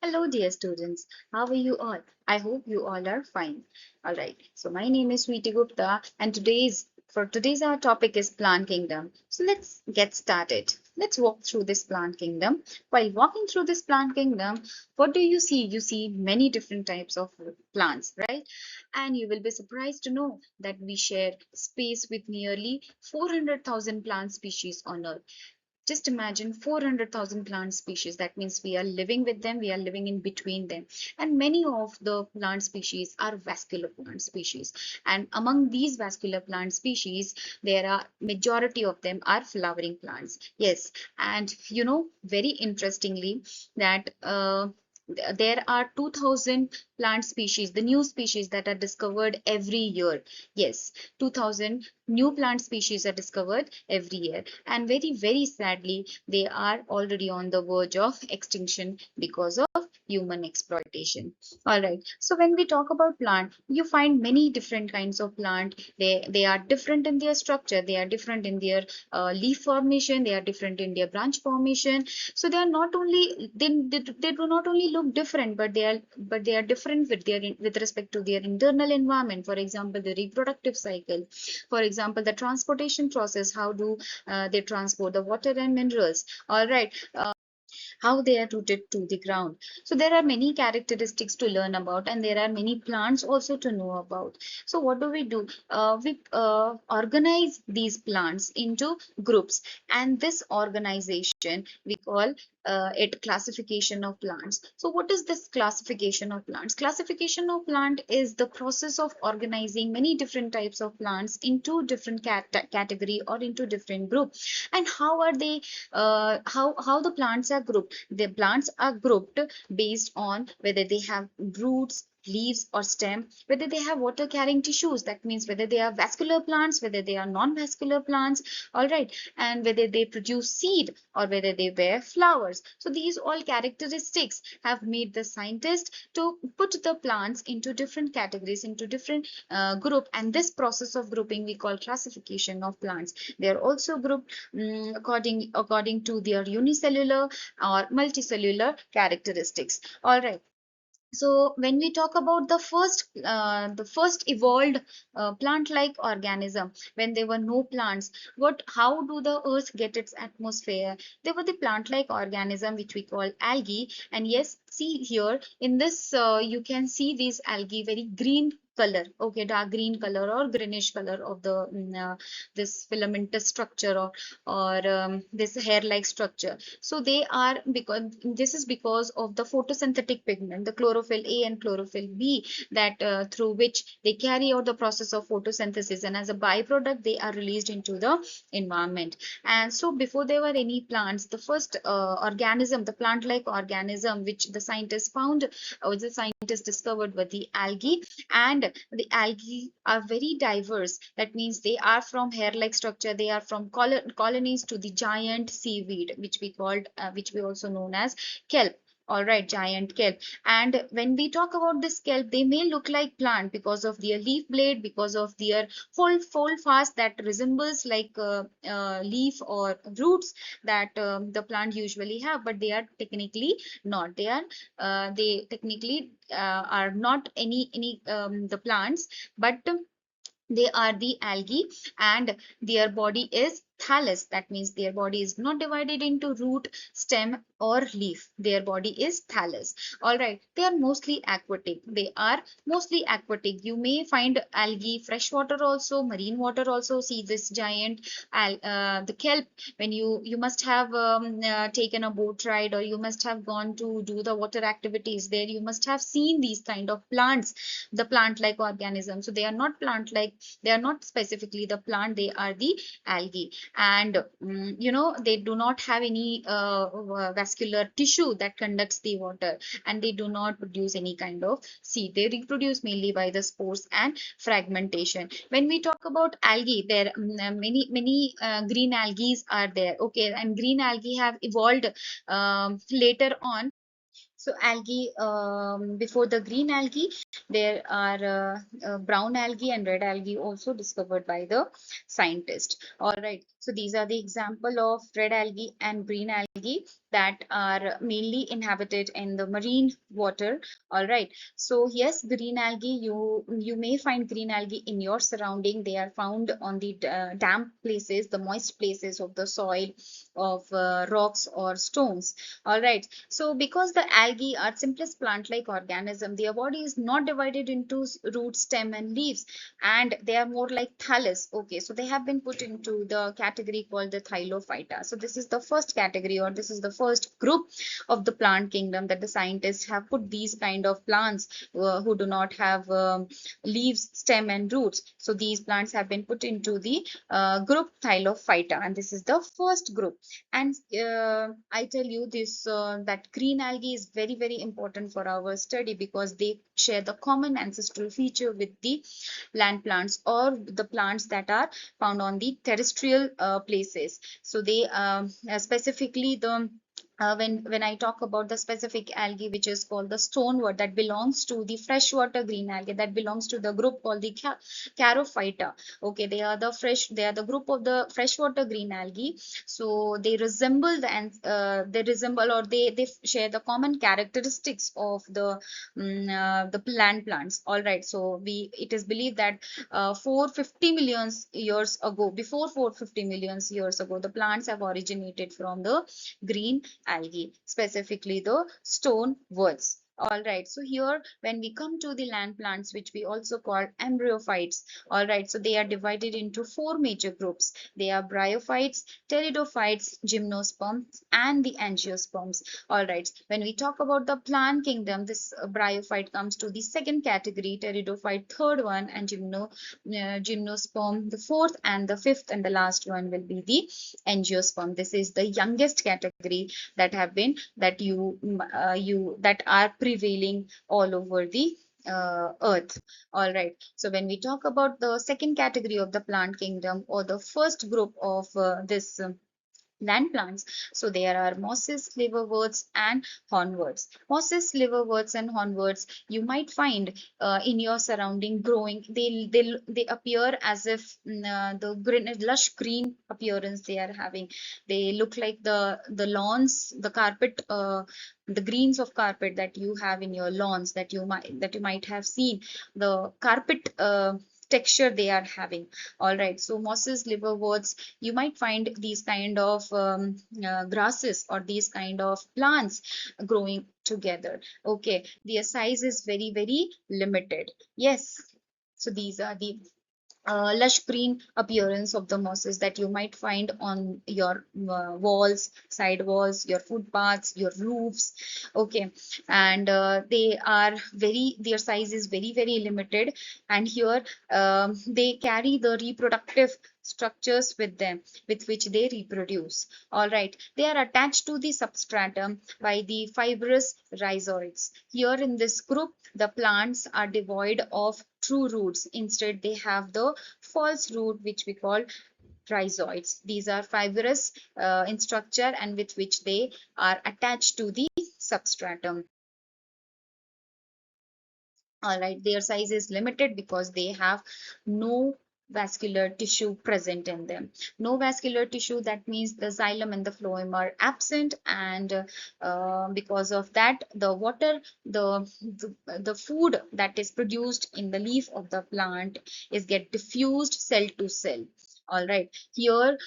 Hello, dear students. How are you all? I hope you all are fine. All right. So my name is Sweetie Gupta, and today's our topic is plant kingdom. So let's get started. Let's walk through this plant kingdom. While walking through this plant kingdom, what do you see? You see many different types of plants, right? And you will be surprised to know that we share space with nearly 400,000 plant species on Earth. Just imagine 400,000 plant species. That means we are living with them, we are living in between them. And many of the plant species are vascular plant species. And among these vascular plant species, there are majority of them are flowering plants. Yes, and very interestingly that there are 2000 plant species, the new species that are discovered every year. Yes, 2000 new plant species are discovered every year, and very sadly they are already on the verge of extinction because of human exploitation. All right, so when we talk about plant, you find many different kinds of plant. They are different in their structure, they are different in their leaf formation, they are different in their branch formation. So they are not only they do not only look different, but they are different with respect to their internal environment. For example, the reproductive cycle. For example, the transportation process, how do they transport the water and minerals. All right, how they are rooted to the ground. So there are many characteristics to learn about, and there are many plants also to know about. So what do? We organize these plants into groups, and this organization we call it classification of plants. So what is this classification of plants? Classification of plant is the process of organizing many different types of plants into different category or into different group. And how are they how the plants are grouped? The plants are grouped based on whether they have roots, leaves or stem, whether they have water carrying tissues, that means whether they are vascular plants, whether they are non-vascular plants. All right, and whether they produce seed or whether they bear flowers. So these all characteristics have made the scientist to put the plants into different categories, into different group, and this process of grouping we call classification of plants. They are also grouped according to their unicellular or multicellular characteristics. All right, so when we talk about the first evolved plant-like organism, when there were no plants, how do the earth get its atmosphere? There were the plant-like organism which we call algae. And yes, see here in this you can see these algae very green color, okay, dark green color or greenish color of the this filamentous structure, or this hair-like structure. So they are, because this is because of the photosynthetic pigment, the chlorophyll A and chlorophyll B, that through which they carry out the process of photosynthesis, and as a byproduct they are released into the environment. And so before there were any plants, the first organism, the plant-like organism which the scientists found, or the scientists discovered, were the algae. And the algae are very diverse. That means they are from hair-like structure, they are from colonies to the giant seaweed, which we also known as kelp. All right, giant kelp. And when we talk about this kelp, they may look like plant because of their leaf blade, because of their fold fast that resembles like leaf or roots that the plant usually have, but they are technically not. They technically are not any the plants, but they are the algae. And their body is thallus. That means their body is not divided into root, stem or leaf. Their body is thallus. All right, they are mostly aquatic. They are mostly aquatic. You may find algae freshwater also, marine water also. See this giant the kelp. When you must have taken a boat ride, or you must have gone to do the water activities there, you must have seen these kind of plants, the plant like organisms. So they are not plant like, they are not specifically the plant, they are the algae. And they do not have any vascular tissue that conducts the water, and they do not produce any kind of seed. They reproduce mainly by the spores and fragmentation. When we talk about algae, there many green algae are there, okay, and green algae have evolved later on. So algae, before the green algae, there are brown algae and red algae also discovered by the scientist. All right. So these are the example of red algae and green algae that are mainly inhabited in the marine water. All right. So yes, green algae, you may find green algae in your surrounding. They are found on the damp places, the moist places of the soil, of rocks or stones. All right. So because the algae are simplest plant-like organism, their body is not divided into root, stem, and leaves, and they are more like thallus. Okay, so they have been put into the category called the Thylophyta. So this is the first category, or this is the first group of the plant kingdom that the scientists have put these kind of plants who do not have leaves, stem, and roots. So these plants have been put into the group Thylophyta, and this is the first group. And I tell you this that green algae is very, very important for our study because they share the common ancestral feature with the land plants or the plants that are found on the terrestrial places. So they specifically the when I talk about the specific algae which is called the stonewort, that belongs to the freshwater green algae, that belongs to the group called the Charophyta. Okay, they are the group of the freshwater green algae. So they resemble they resemble, or they share the common characteristics of the plants. All right. So it is believed that 450 million years ago, before 450 million years ago, the plants have originated from the green algae, specifically the stone words. All right, so here when we come to the land plants, which we also call embryophytes, all right, so they are divided into four major groups. They are bryophytes, pteridophytes, gymnosperms, and the angiosperms. All right, when we talk about the plant kingdom, this bryophyte comes to the second category, pteridophyte third one, and gymnosperm the fourth, and the fifth and the last one will be the angiosperm. This is the youngest category that have been that you that are prevailing all over the earth. All right, so when we talk about the second category of the plant kingdom, or the first group of this land plants, so there are mosses, liverworts, and hornworts. Mosses, liverworts, and hornworts you might find in your surrounding growing. They appear as if the green, lush green appearance they are having. They look like the lawns, the carpet, the greens of carpet that you have in your lawns, that you might have seen the carpet texture they are having. All right, so mosses, liverworts, you might find these kind of grasses or these kind of plants growing together. Okay, their size is very, very limited. Yes, so these are the lush green appearance of the mosses that you might find on your walls, side walls, your footpaths, your roofs. Okay, and their size is very, very limited, and here they carry the reproductive structures with them with which they reproduce. All right, they are attached to the substratum by the fibrous rhizoids. Here in this group, the plants are devoid of true roots. Instead, they have the false root, which we call rhizoids. These are fibrous in structure and with which they are attached to the substratum. All right, their size is limited because they have no vascular tissue present in them. No vascular tissue, that means the xylem and the phloem are absent, and because of that, the water, the food that is produced in the leaf of the plant is get diffused cell to cell. All right, here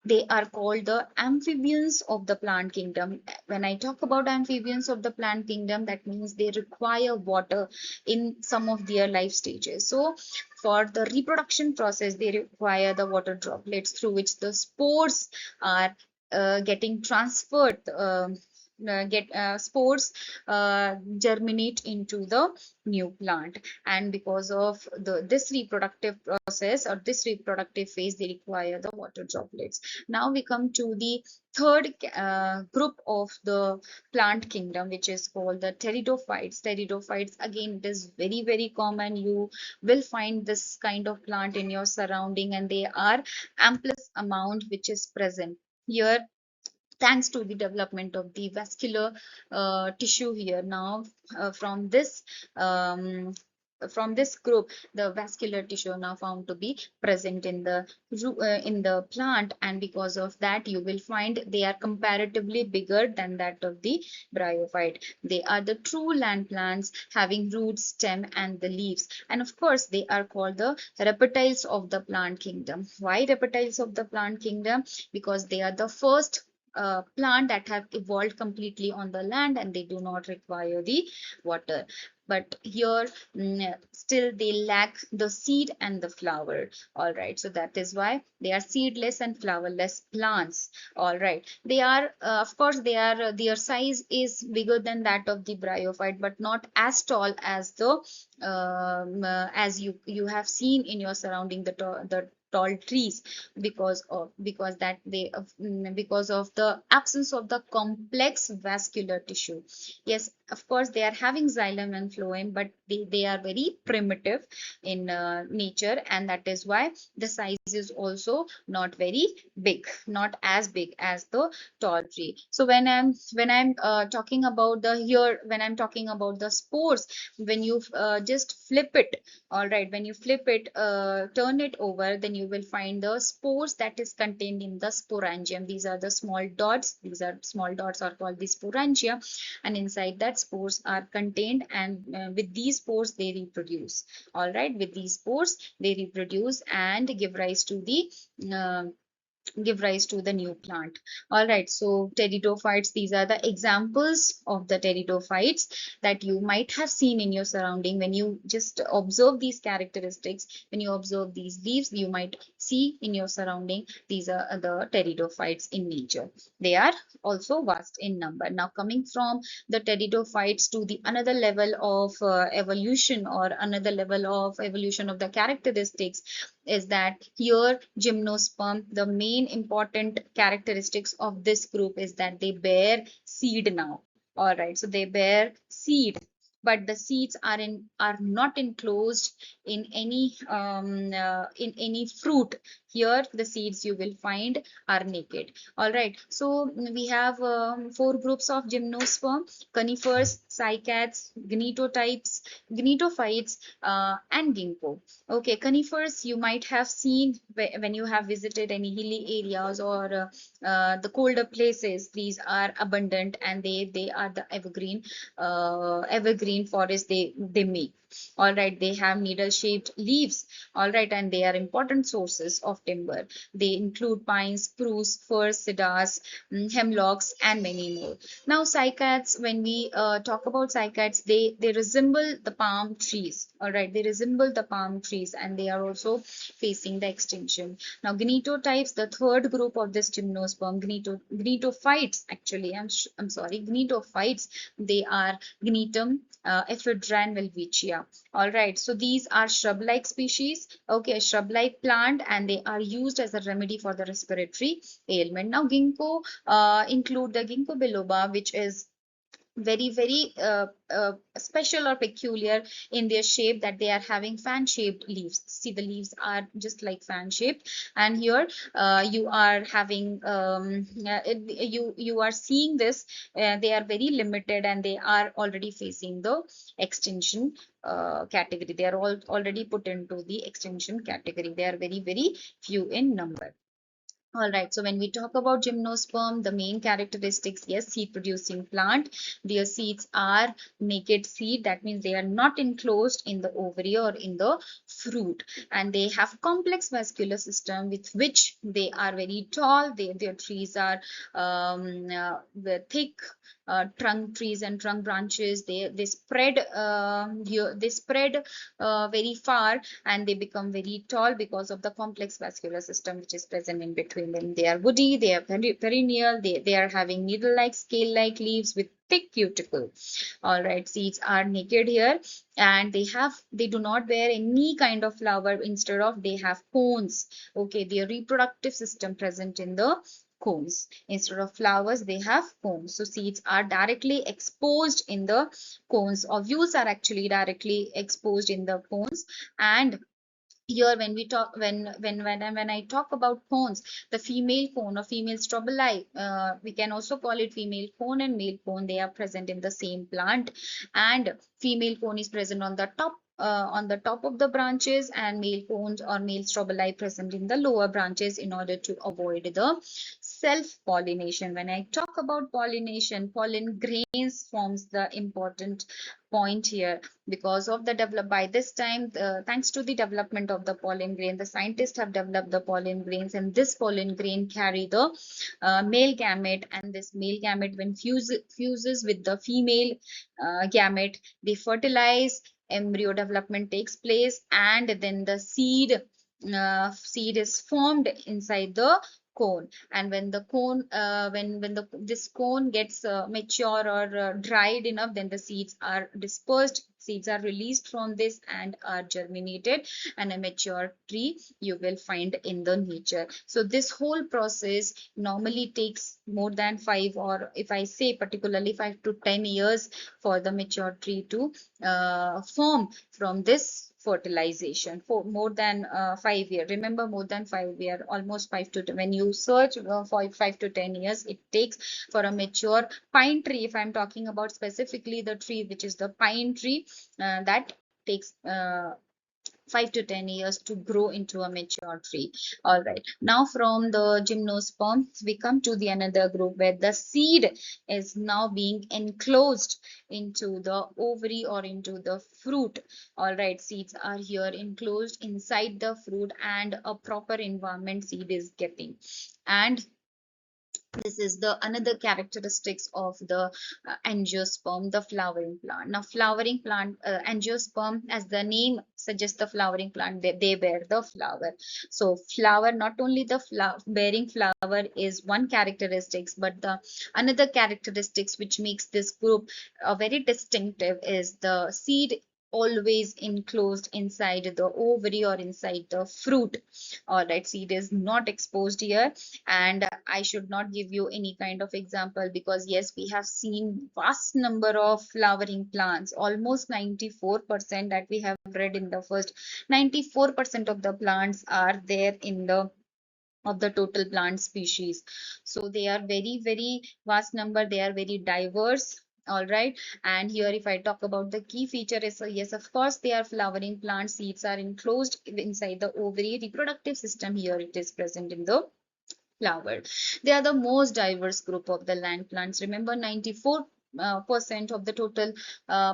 they are called the amphibians of the plant kingdom. When I talk about amphibians of the plant kingdom, that means they require water in some of their life stages. So for the reproduction process, they require the water droplets through which the spores are getting transferred. Get spores germinate into the new plant, and because of this reproductive process or this reproductive phase, they require the water droplets. Now we come to the third group of the plant kingdom, which is called the pteridophytes. Pteridophytes, again, it is very, very common. You will find this kind of plant in your surrounding, and they are amplest amount which is present here, thanks to the development of the vascular tissue here. Now from this from this group, the vascular tissue are now found to be present in the plant, and because of that you will find they are comparatively bigger than that of the bryophyte. They are the true land plants having roots, stem, and the leaves. And of course, they are called the reptiles of the plant kingdom. Why reptiles of the plant kingdom? Because they are the first plant that have evolved completely on the land, and they do not require the water. But here, still they lack the seed and the flower. All right, so that is why they are seedless and flowerless plants. All right, they are of course they are their size is bigger than that of the bryophyte, but not as tall as the as you have seen in your surrounding, the tall trees, because of the absence of the complex vascular tissue. Yes, of course they are having xylem and phloem, but they are very primitive in nature, and that is why the size is also not very big, not as big as the tall tree. So when I'm talking about the here when I'm talking about the spores, when you just flip it, all right, when you flip it, turn it over, then you will find the spores that is contained in the sporangium. These are the small dots. These are small dots are called the sporangia, and inside that spores are contained, and with these spores they reproduce. All right, with these spores they reproduce and uh, give rise to the new plant. All right, so pteridophytes, these are the examples of the pteridophytes that you might have seen in your surrounding. When you just observe these characteristics, when you observe these leaves, you might see in your surrounding these are the pteridophytes in nature. They are also vast in number. Now coming from the pteridophytes to the another level of evolution, or another level of evolution of the characteristics, is that here gymnosperm, the main important characteristics of this group is that they bear seed now. All right, so they bear seed, but the seeds are not enclosed in any fruit. Here the seeds you will find are naked. All right, so we have four groups of gymnosperm: conifers, cycads, gnetophytes, and ginkgo. Okay, conifers you might have seen when you have visited any hilly areas, or the colder places. These are abundant, and they are the evergreen forest they make. All right, they have needle shaped leaves. All right, and they are important sources of timber. They include pines, spruce, firs, cedars, hemlocks, and many more. Now cycads, when we talk about cycads, they resemble the palm trees. All right, they resemble the palm trees, and they are also facing the extinction. Now gnetotypes, the third group of this gymnosperm, gnetophytes, actually I'm sorry, gnetophytes, they are Gnetum, Ephedra, and Welwitschia. All right, so these are shrub-like species, okay, shrub-like plant, and they are used as a remedy for the respiratory ailment. Now ginkgo include the ginkgo biloba, which is very special or peculiar in their shape, that they are having fan shaped leaves. See, the leaves are just like fan shaped, and here you are having you are seeing this, they are very limited, and they are already facing the extinction category. They are all already put into the extinction category. They are very few in number. All right, so when we talk about gymnosperm, the main characteristics, yes, seed producing plant. Their seeds are naked seed. That means they are not enclosed in the ovary or in the fruit. And they have complex vascular system with which they are very tall. Their trees are the thick trunk trees and trunk branches. They spread very far, and they become very tall because of the complex vascular system which is present in between them. They are woody, they are perennial, they are having needle-like, scale-like leaves with thick cuticle. All right, seeds are naked here, and they do not bear any kind of flower. Instead of, they have cones. Okay, their reproductive system present in the cones. Instead of flowers, they have cones. So seeds are directly exposed in the cones. Ovules are actually directly exposed in the cones. And here when we talk when I talk about cones, the female cone or female strobili, we can also call it female cone and male cone. They are present in the same plant, and female cone is present on the top on the top of the branches and male cones or male strobili present in the lower branches in order to avoid the self-pollination. When I talk about pollination, pollen grains forms the important point here because of the develop by this time thanks to the development of the pollen grain, the scientists have developed the pollen grains, and this pollen grain carry the male gamete, and this male gamete when fuses with the female gamete, they fertilize, embryo development takes place, and then the seed is formed inside the cone. And when the cone when the this cone gets mature or dried enough, then the seeds are dispersed, seeds are released from this and are germinated, and a mature tree you will find in the nature. So this whole process normally takes more than 5, or if I say particularly 5 to 10 years for the mature tree to form from this fertilization. For more than 5 years, remember, more than 5 years, almost 5 to 10. When you search for 5 to 10 years it takes for a mature pine tree, if I'm talking about specifically the tree which is the pine tree, that takes 5 to 10 years to grow into a mature tree. All right, now from the gymnosperm we come to the another group where the seed is now being enclosed into the ovary or into the fruit. All right, seeds are here enclosed inside the fruit, and a proper environment seed is getting. And this is the another characteristics of the angiosperm, the flowering plant. Now flowering plant, angiosperm, as the name suggests, the flowering plant, they bear the flower. So flower, not only the bearing flower is one characteristics, but the another characteristics which makes this group very distinctive is the seed always enclosed inside the ovary or inside the fruit. All right, seed is not exposed here. And I should not give you any kind of example because yes, we have seen vast number of flowering plants, almost 94% that we have read in the first. 94% of the plants are there in the of the total plant species. So they are very vast number, they are very diverse. All right, and here if I talk about the key feature is yes, of course they are flowering plants, seeds are enclosed inside the ovary, reproductive system here it is present in the flower. They are the most diverse group of the land plants. Remember, 94 percent of the total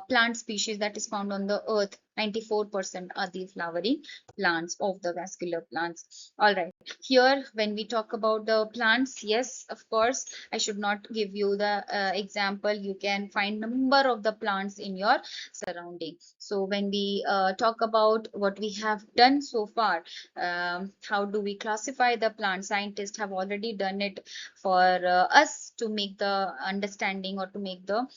plant species that is found on the earth, 94% are the flowering plants of the vascular plants. All right, here when we talk about the plants, yes, of course I should not give you the example. You can find number of the plants in your surrounding. So when we talk about what we have done so far, how do we classify the plant, scientists have already done it for us to make the understanding or to make the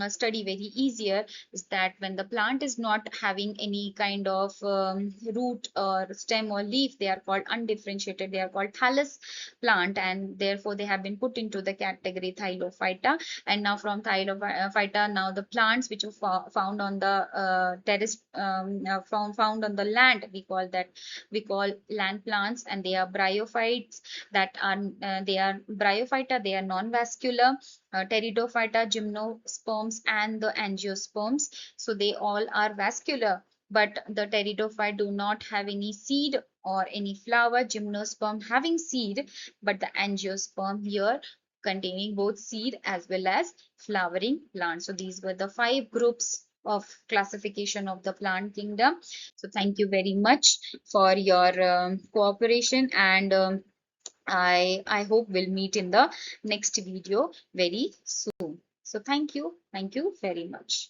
study very easier, is that when the plant is not having any kind of root or stem or leaf, they are called undifferentiated, they are called thallus plant, and therefore they have been put into the category Thylophyta. And now from Thylophyta, now the plants which are found on the terrace, found on the land, we call land plants, and they are bryophytes, that are they are bryophyta, they are non-vascular, pteridophyta, gymnosperms, and the angiosperms. So they all are vascular, but the pteridophyte do not have any seed or any flower, gymnosperm having seed, but the angiosperm here containing both seed as well as flowering plants. So these were the 5 groups of classification of the plant kingdom. So thank you very much for your cooperation, and I hope we'll meet in the next video very soon. So thank you very much.